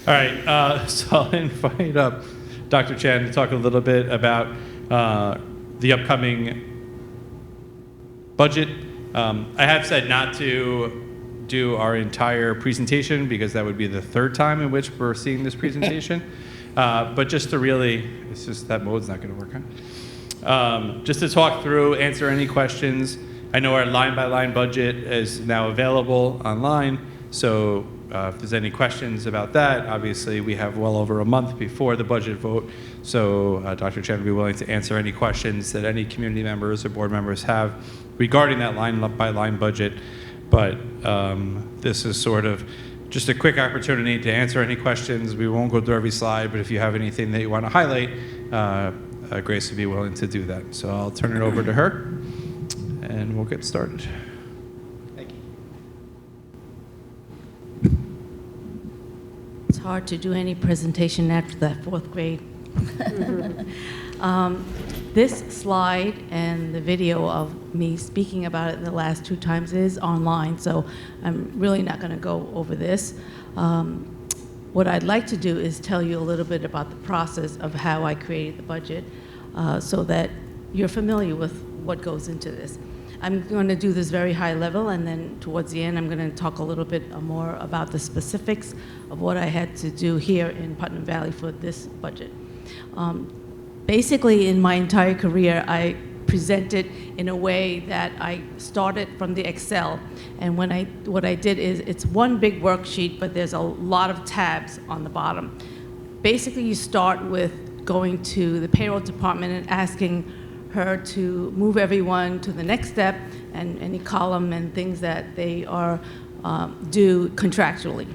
All right, so I'll invite up Dr. Chan to talk a little bit about the upcoming budget. I have said not to do our entire presentation because that would be the third time in which we're seeing this presentation. But just to really, it's just that mode's not going to work, huh? Just to talk through, answer any questions. I know our line-by-line budget is now available online, so if there's any questions about that, obviously we have well over a month before the budget vote, so Dr. Chen will be willing to answer any questions that any community members or board members have regarding that line-by-line budget. But this is sort of just a quick opportunity to answer any questions. We won't go through every slide, but if you have anything that you want to highlight, Grace would be willing to do that. So I'll turn it over to her, and we'll get started. Thank you. It's hard to do any presentation after that fourth grade. This slide and the video of me speaking about it the last 2 times is online, so I'm really not going to go over this. What I'd like to do is tell you a little bit about the process of how I created the budget so that you're familiar with what goes into this. I'm going to do this very high level, and then towards the end I'm going to talk a little bit more about the specifics of what I had to do here in Putnam Valley for this budget. Basically, in my entire career, I presented in a way that I started from the Excel. And what I did is, it's one big worksheet, but there's a lot of tabs on the bottom. Basically, you start with going to the payroll department and asking her to move everyone to the next step and any column and things that they are due contractually.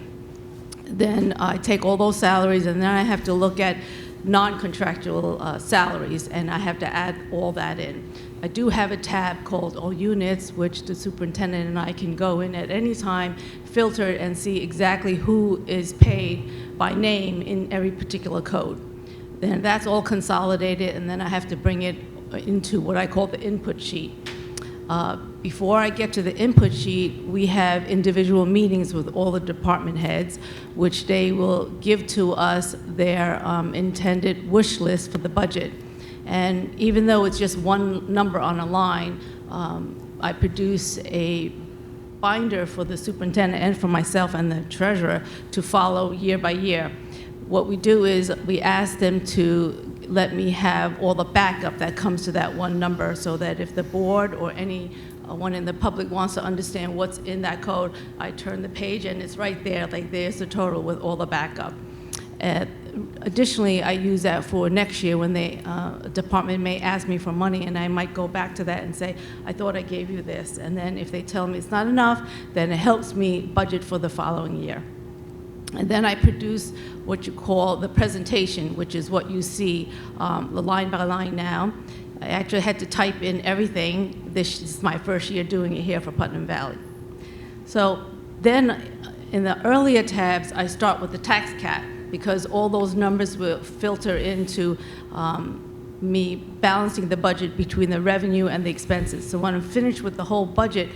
Then I take all those salaries, and then I have to look at non-contractual salaries, and I have to add all that in. I do have a tab called All Units, which the superintendent and I can go in at any time, filter it, and see exactly who is paid by name in every particular code. Then that's all consolidated, and then I have to bring it into what I call the input sheet. Before I get to the input sheet, we have individual meetings with all the department heads, which they will give to us their intended wish list for the budget. And even though it's just one number on a line, I produce a binder for the superintendent and for myself and the treasurer to follow year by year. What we do is we ask them to let me have all the backup that comes to that one number, so that if the board or anyone in the public wants to understand what's in that code, I turn the page and it's right there, like there's the total with all the backup. Additionally, I use that for next year when the department may ask me for money, and I might go back to that and say, I thought I gave you this. And then if they tell me it's not enough, then it helps me budget for the following year. And then I produce what you call the presentation, which is what you see, the line by line now. I actually had to type in everything. This is my first year doing it here for Putnam Valley. So then in the earlier tabs, I start with the tax cap, because all those numbers will filter into me balancing the budget between the revenue and the expenses. So when I'm finished with the whole budget,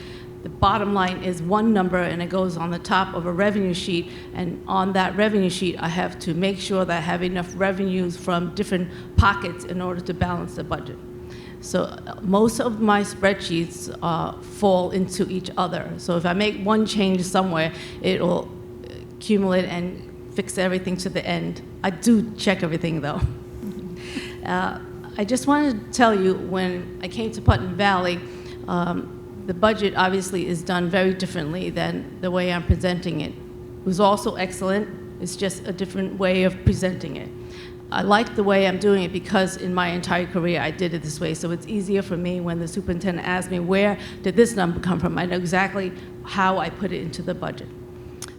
the bottom line is one number, and it goes on the top of a revenue sheet. And on that revenue sheet, I have to make sure that I have enough revenues from different pockets in order to balance the budget. So most of my spreadsheets fall into each other. So if I make one change somewhere, it will accumulate and fix everything to the end. I do check everything, though. I just wanted to tell you, when I came to Putnam Valley, the budget obviously is done very differently than the way I'm presenting it. It was also excellent. It's just a different way of presenting it. I like the way I'm doing it because in my entire career I did it this way, so it's easier for me when the superintendent asks me, where did this number come from? I know exactly how I put it into the budget.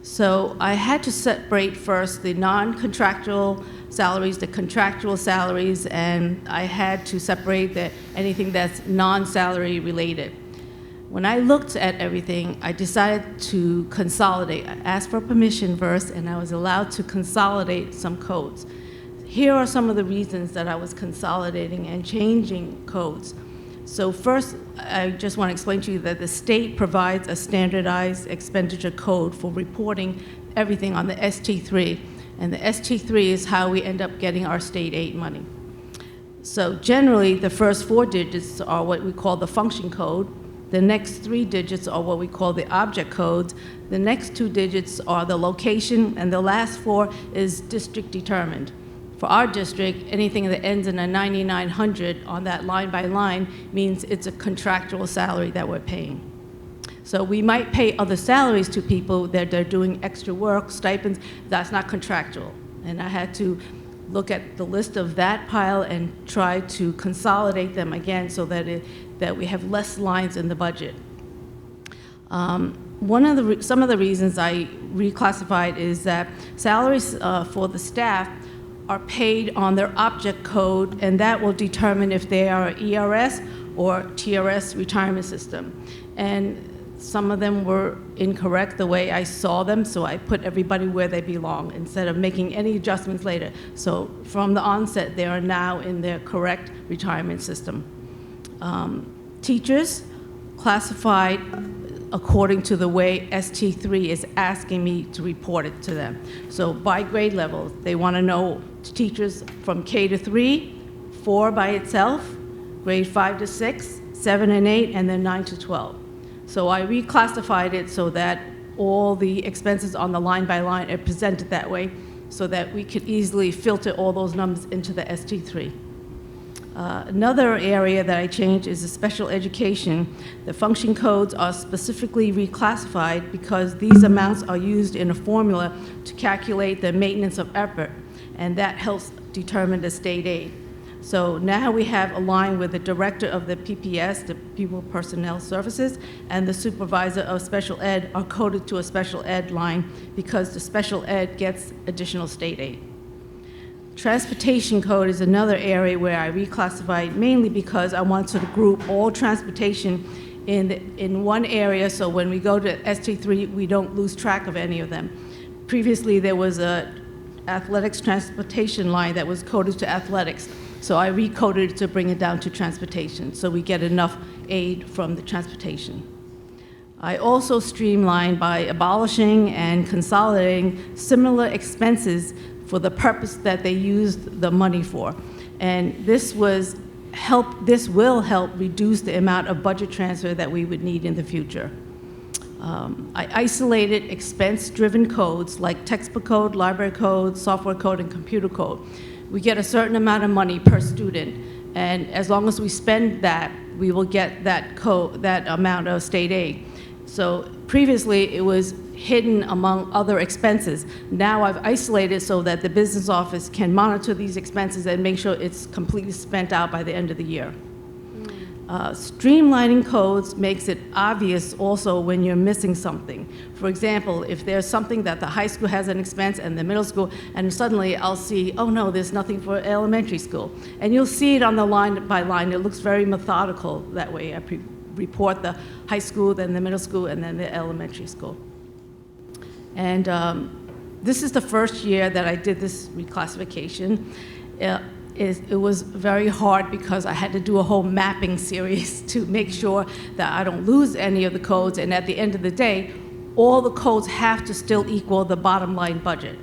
So I had to separate first the non-contractual salaries, the contractual salaries, and I had to separate anything that's non-salary related. When I looked at everything, I decided to consolidate. I asked for permission first, and I was allowed to consolidate some codes. Here are some of the reasons that I was consolidating and changing codes. So first, I just want to explain to you that the state provides a standardized expenditure code for reporting everything on the ST3. And the ST3 is how we end up getting our state aid money. So generally, the first 4 digits are what we call the function code. The next 3 digits are what we call the object codes. The next 2 digits are the location, and the last 4 is district determined. For our district, anything that ends in a 9900 on that line by line means it's a contractual salary that we're paying. So we might pay other salaries to people that they're doing extra work, stipends, that's not contractual. And I had to look at the list of that pile and try to consolidate them again so that we have less lines in the budget. Some of the reasons I reclassified is that salaries for the staff are paid on their object code, and that will determine if they are ERS or TRS retirement system. And some of them were incorrect the way I saw them, so I put everybody where they belong instead of making any adjustments later. So from the onset, they are now in their correct retirement system. Teachers classified according to the way ST3 is asking me to report it to them. So by grade level, they want to know teachers from K to 3, 4 by itself, grade 5 to 6, 7 and 8, and then 9 to 12. So I reclassified it so that all the expenses on the line by line are presented that way so that we could easily filter all those numbers into the ST3. Another area that I changed is the special education. The function codes are specifically reclassified because these amounts are used in a formula to calculate the maintenance of effort, and that helps determine the state aid. So now we have a line with the director of the PPS, the Pupil Personnel Services, and the supervisor of special ed are coded to a special ed line because the special ed gets additional state aid. Transportation code is another area where I reclassified mainly because I wanted to group all transportation in one area so when we go to ST3, we don't lose track of any of them. Previously, there was a athletics transportation line that was coded to athletics. So I recoded it to bring it down to transportation, so we get enough aid from the transportation. I also streamlined by abolishing and consolidating similar expenses for the purpose that they used the money for. And this will help reduce the amount of budget transfer that we would need in the future. I isolated expense-driven codes like textbook code, library code, software code, and computer code. We get a certain amount of money per student, and as long as we spend that, we will get that amount of state aid. So previously, it was hidden among other expenses. Now I've isolated so that the business office can monitor these expenses and make sure it's completely spent out by the end of the year. Streamlining codes makes it obvious also when you're missing something. For example, if there's something that the high school has an expense and the middle school, and suddenly I'll see, oh no, there's nothing for elementary school. And you'll see it on the line by line. It looks very methodical that way. I report the high school, then the middle school, and then the elementary school. And this is the first year that I did this reclassification. It was very hard because I had to do a whole mapping series to make sure that I don't lose any of the codes, and at the end of the day, all the codes have to still equal the bottom line budget.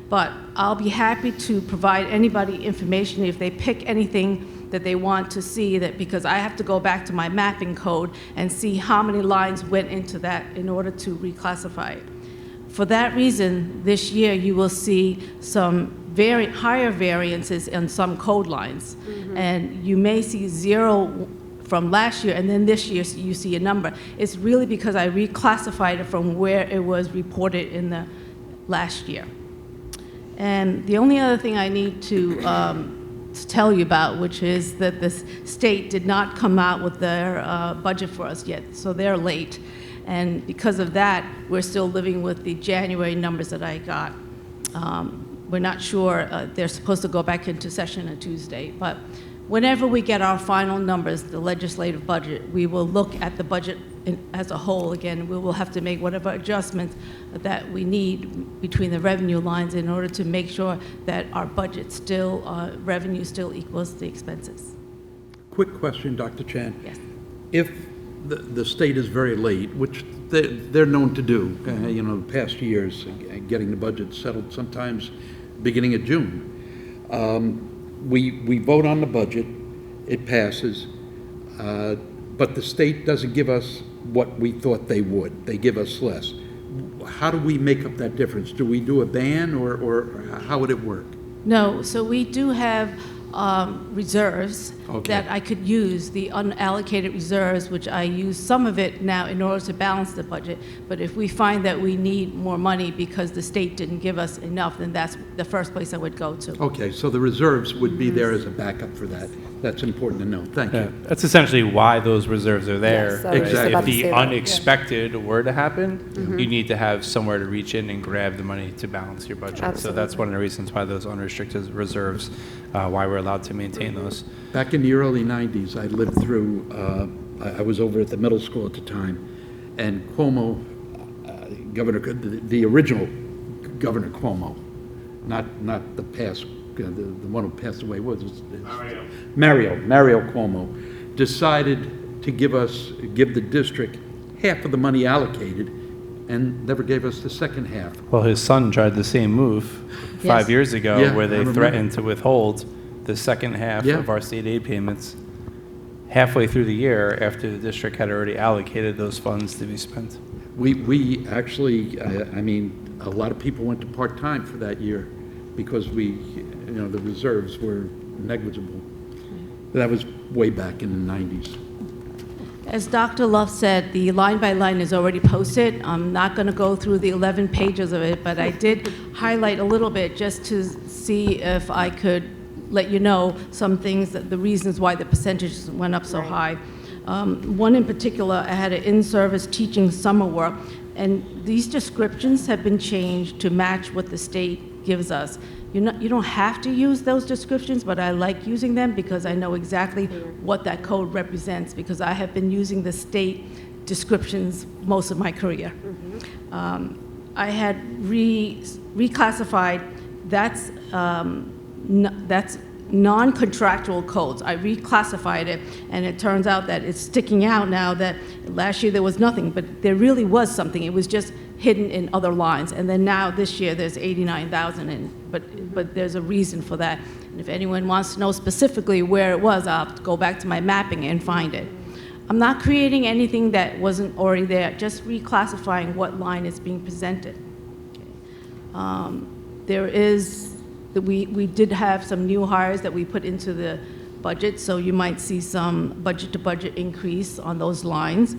But I'll be happy to provide anybody information if they pick anything that they want to see, that because I have to go back to my mapping code and see how many lines went into that in order to reclassify it. For that reason, this year you will see some higher variances in some code lines. Mm-hmm. And you may see 0 from last year, and then this year you see a number. It's really because I reclassified it from where it was reported in the last year. And the only other thing I need to tell you about, which is that the state did not come out with their budget for us yet, so they're late. And because of that, we're still living with the January numbers that I got. We're not sure, they're supposed to go back into session on Tuesday, but whenever we get our final numbers, the legislative budget, we will look at the budget as a whole again. We will have to make whatever adjustments that we need between the revenue lines in order to make sure that our budget still, revenue still equals the expenses. Quick question, Dr. Chan. Yes. If the state is very late, which they're known to do, the past years, getting the budget settled, sometimes beginning of June. We vote on the budget, it passes, but the state doesn't give us what we thought they would. They give us less. How do we make up that difference? Do we do a ban, or how would it work? No, so we do have reserves Okay. that I could use, the unallocated reserves, which I use some of it now in order to balance the budget. But if we find that we need more money because the state didn't give us enough, then that's the first place I would go to. Okay, so the reserves would be there as a backup for that. That's important to know. Thank Yeah, you. that's essentially why those reserves are there. Yes, I was just If about to the say that, yeah. unexpected were to happen, you need to have somewhere to reach in and grab the money to balance your budget. So that's Absolutely. one of the reasons why those unrestricted reserves, why we're allowed to maintain those. Back in the early 90s, I lived through, I was over at the middle school at the time, and Cuomo, the original Governor Cuomo, not the past, the one who passed away was Mario Cuomo, decided to give the district half of the money allocated and never gave us the second half. Well, his son tried the same move 5 Yes. years ago, Yeah, where I they remember. threatened to withhold the second half Yeah. of our state aid payments halfway through the year after the district had already allocated those funds to be spent. We actually, I mean, a lot of people went to part-time for that year because the reserves were negligible. That was way back in the 90s. As Dr. Luff said, the line by line is already posted. I'm not going to go through the 11 pages of it, but I did highlight a little bit just to see if I could let you know some things, the reasons why the percentages went up so high. One in particular, I had an in-service teaching summer work, and these descriptions have been changed to match what the state gives us. You don't have to use those descriptions, but I like using them because I know exactly what that code represents, because I have been using the state descriptions most of my career. I had reclassified, that's non-contractual codes. I reclassified it, and it turns out that it's sticking out now that last year there was nothing, but there really was something. It was just hidden in other lines. And then now this year there's 89,000 in, but there's a reason for that. And if anyone wants to know specifically where it was, I'll go back to my mapping and find it. I'm not creating anything that wasn't already there, just reclassifying what line is being presented. We did have some new hires that we put into the budget, so you might see some budget-to-budget increase on those lines.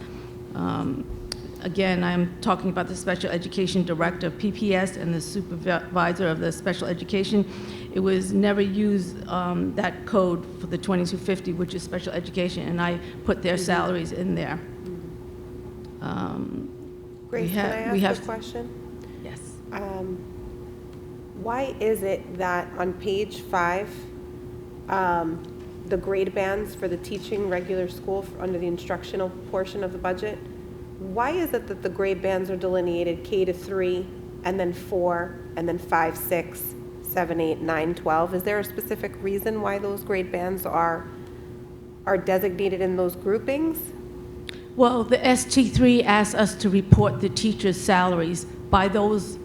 Again, I'm talking about the special education director of PPS and the supervisor of the special education. It was never used, that code for the 2250, which is special education, and I put their salaries in there. Grace, can I ask a question? Yes. Why is it that on page 5, the grade bands for the teaching regular school under the instructional portion of the budget, why is it that the grade bands are delineated K to 3, and then 4, and then 5, 6, 7, 8, 9, 12? Is there a specific reason why those grade bands are designated in those groupings? Well, the ST3 asks us to report the teachers' salaries by those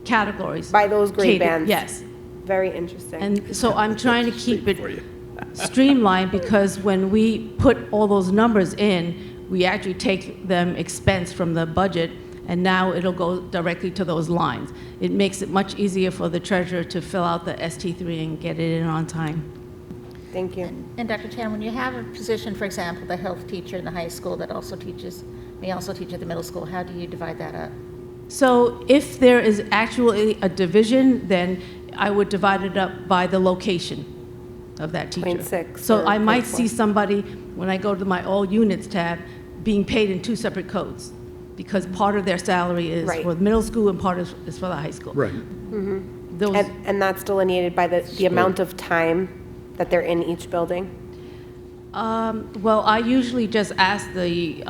categories. By those grade Catered- bands? Yes. Very interesting. And so I'm trying to keep it for you. streamlined, because when we put all those numbers in, we actually take them expense from the budget, and now it'll go directly to those lines. It makes it much easier for the treasurer to fill out the ST3 and get it in on time. Thank you. And Dr. Chan, when you have a position, for example, the health teacher in the high school that may also teach at the middle school, how do you divide that up? So if there is actually a division, then I would divide it up by the location of that teacher. 0.6 So or I might 0.4. see somebody, when I go to my all units tab, being paid in 2 separate codes, because part of their salary is Right. for the middle school and part is for the high school. Right. Those, And that's delineated by the amount of time that they're in each building? well, I usually just ask the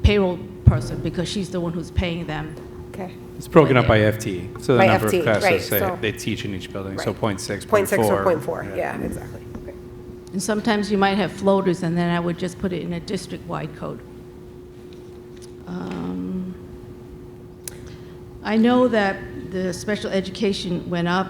payroll person, because she's the one who's paying them. Okay. It's broken up by FTE, so the By number FTE, of classes right, so- they teach in each building, so Right. 0.6, 0.6 or 0.4. 0.4, yeah, exactly. Okay. And sometimes you might have floaters, and then I would just put it in a district-wide code. I know that the special education went up.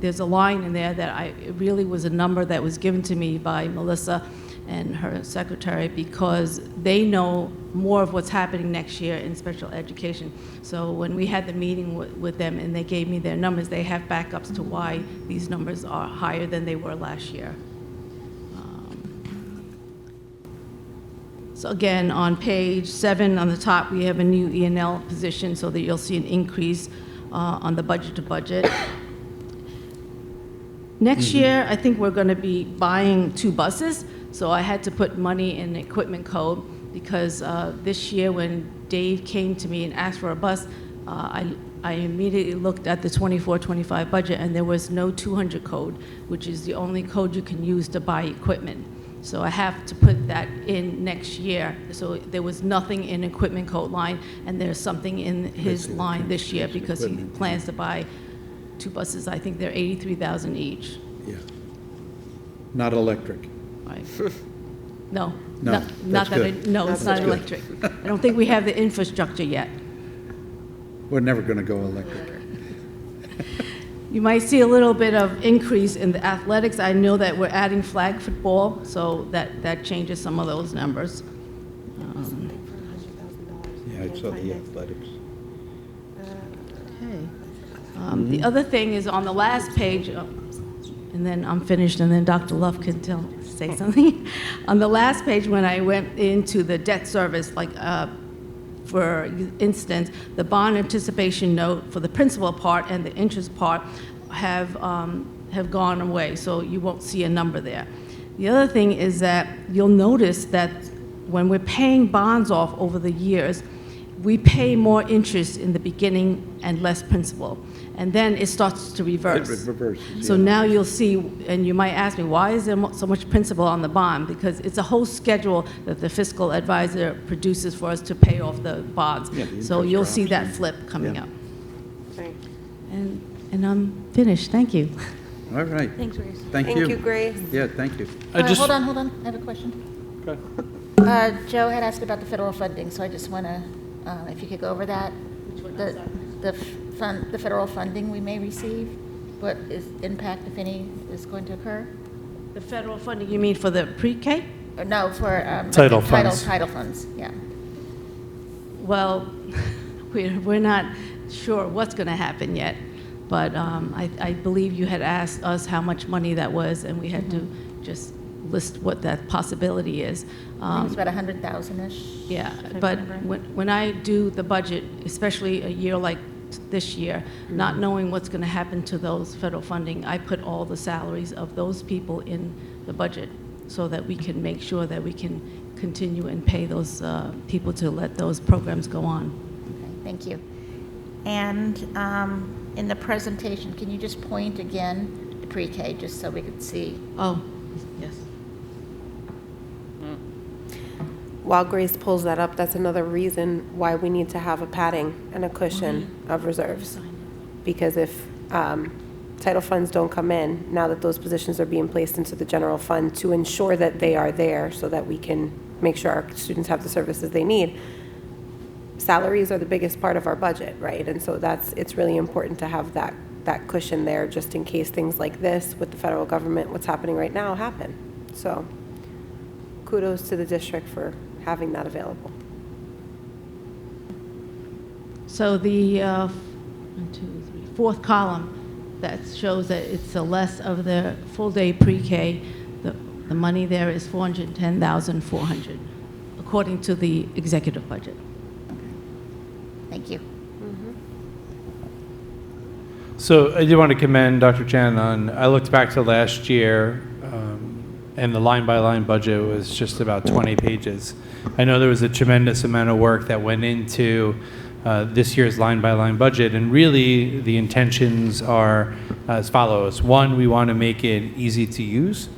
There's a line in there that it really was a number that was given to me by Melissa and her secretary, because they know more of what's happening next year in special education. So when we had the meeting with them and they gave me their numbers, they have backups to why these numbers are higher than they were last year. So again, on page 7 on the top, we have a new E&L position so that you'll see an increase on the budget to budget. Next year, I think we're going to be buying 2 buses, so I had to put money in equipment code because this year when Dave came to me and asked for a bus, I immediately looked at the 24-25 budget and there was no 200 code, which is the only code you can use to buy equipment. So I have to put that in next year. So there was nothing in equipment code line, and there's something in his line this year because he plans to buy 2 buses. I think they're $83,000 each. Yeah. Not electric. Right. No, No, not that's that. good. No, it's not That's good. electric. I don't think we have the infrastructure yet. We're never going to go electric. You might see a little bit of increase in the athletics. I know that we're adding flag football, so that changes some of those numbers. Something for $100,000. Yeah, I saw the athletics. Okay. The other thing is on the last page, and then I'm finished, and then Dr. Love can say something. On the last page, when I went into the debt service, like for instance, the bond anticipation note for the principal part and the interest part have gone away, so you won't see a number there. The other thing is that you'll notice that when we're paying bonds off over the years, we pay more interest in the beginning and less principal. And then it starts to reverse. It reverses, So yeah. now you'll see, and you might ask me, why is there so much principal on the bond? Because it's a whole schedule that the fiscal advisor produces for us to pay off the bonds. Yeah, the So interest you'll see drops. that flip coming Yeah. up. Right. And I'm finished, thank you. All right. Thanks, Grace. Thank you. Thank you, Grace. Yeah, thank you. Hold on, I have a question. Okay. Joe had asked about the federal funding, so I just want to, if you could go over that. The federal funding we may receive, what is impact, if any, is going to occur? The federal funding, you mean for the pre-K? Or no, for Title funds. Title funds, yeah. Well, we're not sure what's going to happen yet, but I believe you had asked us how much money that was, and we had to just list what that possibility is. I think it's about 100,000-ish. Yeah, if I but remember. when I do the budget, especially a year like this year, not knowing what's going to happen to those federal funding, I put all the salaries of those people in the budget so that we can make sure that we can continue and pay those people to let those programs go on. Okay, thank you. And in the presentation, can you just point again to pre-K, just so we could see? Oh, yes. While Grace pulls that up, that's another reason why we need to have a padding and a cushion of reserves. Because if title funds don't come in, now that those positions are being placed into the general fund to ensure that they are there so that we can make sure our students have the services they need, salaries are the biggest part of our budget, right? And so it's really important to have that cushion there just in case things like this with the federal government, what's happening right now, happen. So kudos to the district for having that available. So the 4th column, that shows that it's a less of the full-day pre-K. The money there is $410,400, according to the executive budget. Thank you. So I do want to commend Dr. Chan on, I looked back to last year, and the line-by-line budget was just about 20 pages. I know there was a tremendous amount of work that went into this year's line-by-line budget, and really the intentions are as follows. One, we want to make it easy to use.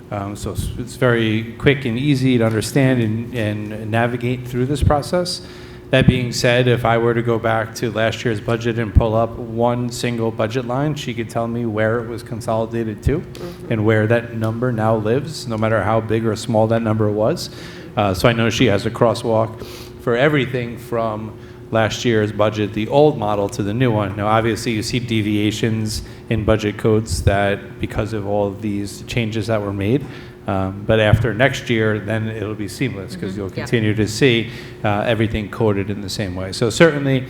So it's very quick and easy to understand and navigate through this process. That being said, if I were to go back to last year's budget and pull up one single budget line, she could tell me where it was consolidated to and where that number now lives, no matter how big or small that number was. So I know she has a crosswalk for everything from last year's budget, the old model to the new one. Now, obviously, you see deviations in budget codes that because of all of these changes that were made. But after next year, then it'll be seamless because you'll continue to see everything coded in the same way. So certainly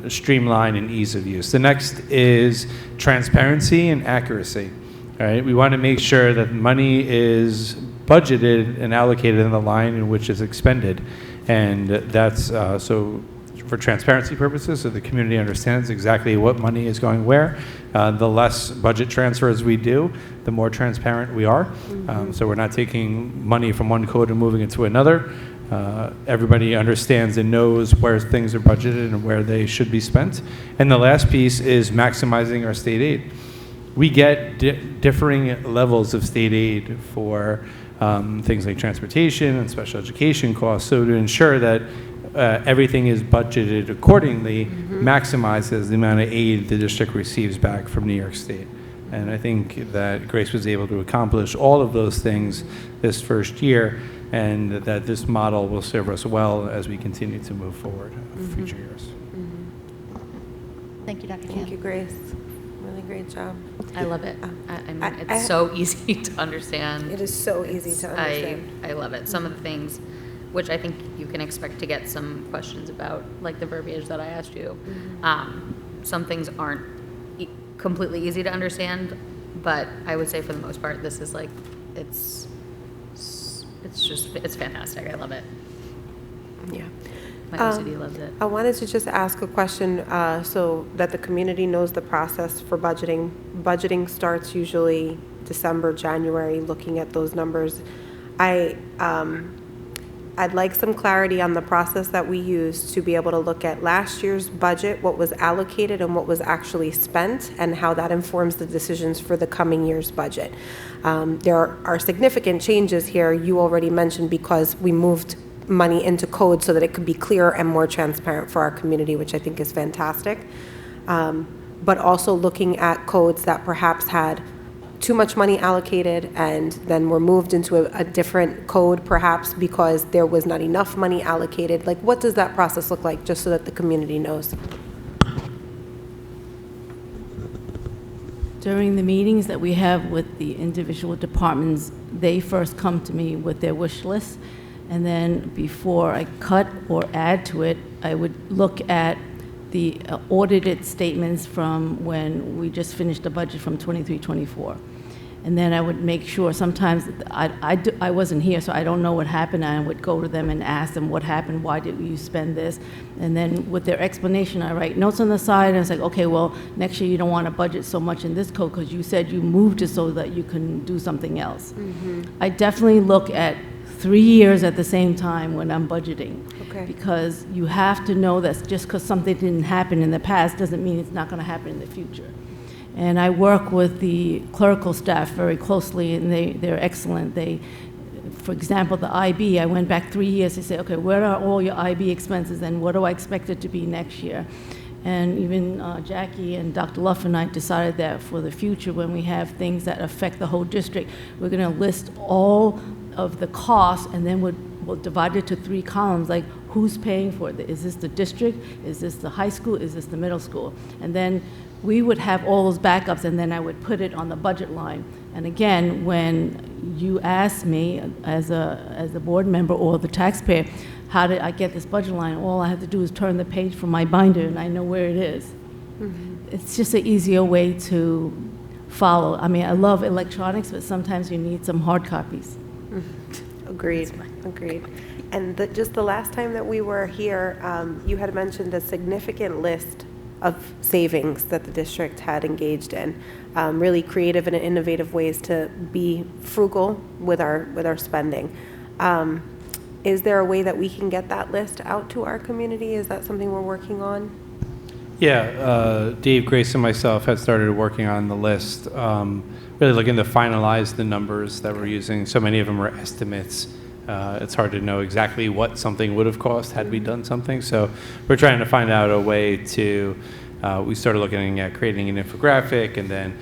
streamline and ease of use. The next is transparency and accuracy. All right, we want to make sure that money is budgeted and allocated in the line in which it's expended. And that's so for transparency purposes, so the community understands exactly what money is going where. The less budget transfers we do, the more transparent we are. So we're not taking money from one code and moving it to another. Everybody understands and knows where things are budgeted and where they should be spent. And the last piece is maximizing our state aid. We get differing levels of state aid for things like transportation and special education costs. So to ensure that everything is budgeted accordingly maximizes the amount of aid the district receives back from New York State. And I think that Grace was able to accomplish all of those things this first year, and that this model will serve us well as we continue to move forward in future years. Thank you, Dr. Thank you, Chan. Grace. Really great job. I love it. I mean, I- it's so easy to understand. It is so easy to understand. I love it. Some of the things, which I think you can expect to get some questions about, like the verbiage that I asked you. Some things aren't completely easy to understand, but I would say for the most part, this is like, it's fantastic. I love it. Yeah. My OCD loves it. I wanted to just ask a question so that the community knows the process for budgeting. Budgeting starts usually December, January, looking at those numbers. I'd like some clarity on the process that we use to be able to look at last year's budget, what was allocated and what was actually spent, and how that informs the decisions for the coming year's budget. There are significant changes here, you already mentioned, because we moved money into code so that it could be clearer and more transparent for our community, which I think is fantastic. But also looking at codes that perhaps had too much money allocated and then were moved into a different code perhaps because there was not enough money allocated. Like, what does that process look like, just so that the community knows? During the meetings that we have with the individual departments, they first come to me with their wish list, and then before I cut or add to it, I would look at the audited statements from when we just finished the budget from 23-24. And then I would make sure, sometimes I wasn't here, so I don't know what happened. I would go to them and ask them what happened, why did you spend this? And then with their explanation, I write notes on the side, and it's like, okay, well, next year you don't want to budget so much in this code because you said you moved it so that you can do something else. I definitely look at 3 years at the same time when I'm budgeting. Okay. Because you have to know that just because something didn't happen in the past doesn't mean it's not going to happen in the future. And I work with the clerical staff very closely, and they're excellent. For example, the IB, I went back 3 years to say, okay, where are all your IB expenses and what do I expect it to be next year? And even Jackie and Dr. Luff and I decided that for the future, when we have things that affect the whole district, we're going to list all of the costs, and then we'll divide it to 3 columns, like who's paying for it? Is this the district? Is this the high school? Is this the middle school? And then we would have all those backups, and then I would put it on the budget line. And again, when you ask me as a board member or the taxpayer, how did I get this budget line? All I have to do is turn the page from my binder, and I know where it is. It's just an easier way to follow. I mean, I love electronics, but sometimes you need some hard copies. Agreed, agreed. And just the last time that we were here, you had mentioned a significant list of savings that the district had engaged in, really creative and innovative ways to be frugal with our spending. Is there a way that we can get that list out to our community? Is that something we're working on? Yeah, Dave, Grace, and myself had started working on the list, really looking to finalize the numbers that we're using. So many of them are estimates. It's hard to know exactly what something would have cost had we done something. So we're trying to find out a way to, we started looking at creating an infographic and then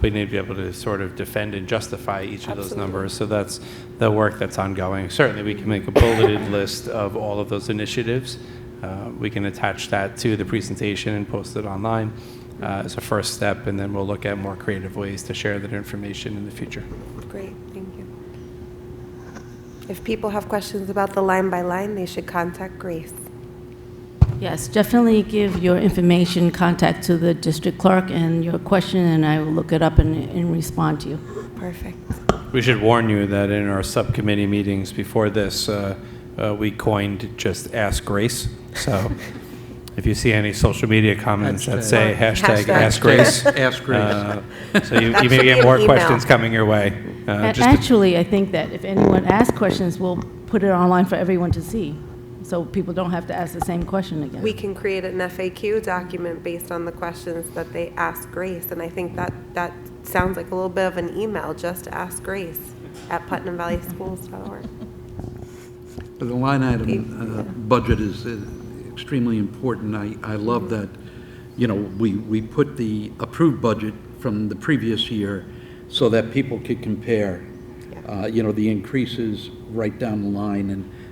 being able to be able to sort of defend and justify each of those numbers. So that's the work that's ongoing. Certainly we can make a bulleted list of all of those initiatives we can attach that to the presentation and post it online as a first step, and then we'll look at more creative ways to share that information in the future. Great, thank you. If people have questions about the line by line, they should contact Grace. Yes, definitely give your information, contact to the district clerk and your question, and I will look it up and respond to you. Perfect. We should warn you that in our subcommittee meetings before this, we coined just Ask Grace. So if you see any social media comments that say hashtag Ask Grace, Ask Grace. so you That may should be get an more email. questions coming your way. And just to- actually, I think that if anyone asks questions, we'll put it online for everyone to see, so people don't have to ask the same question again. We can create an FAQ document based on the questions that they ask Grace, and I think that sounds like a little bit of an email, just Ask Grace at PutnamValleySchools.org. The line item budget is extremely important. I love that, we put the approved budget from the previous year so that people could compare, the increases right down the line,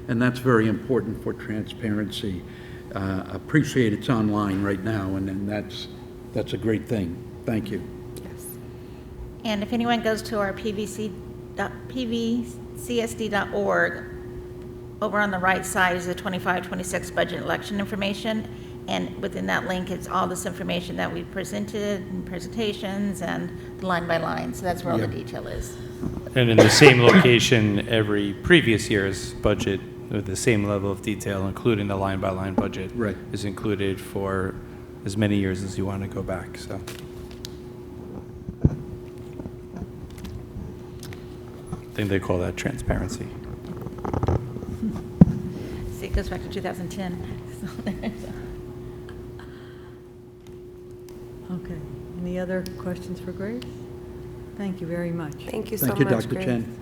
and that's very important for transparency. Appreciate it's online right now, and that's a great thing. Thank you. Yes. And if anyone goes to our pvcsd.org, over on the right side is the 25-26 budget election information, and within that link is all this information that we presented, and presentations, and the line by line, so that's where all the detail is. And in the same location, every previous year's budget with the same level of detail, including the line-by-line budget, Right. is included for as many years as you want to go back. So I think they call that transparency. See, it goes back to 2010. Okay. Any other questions for Grace? Thank you very much. Thank you so Thank you, much, Dr. Grace. Chen.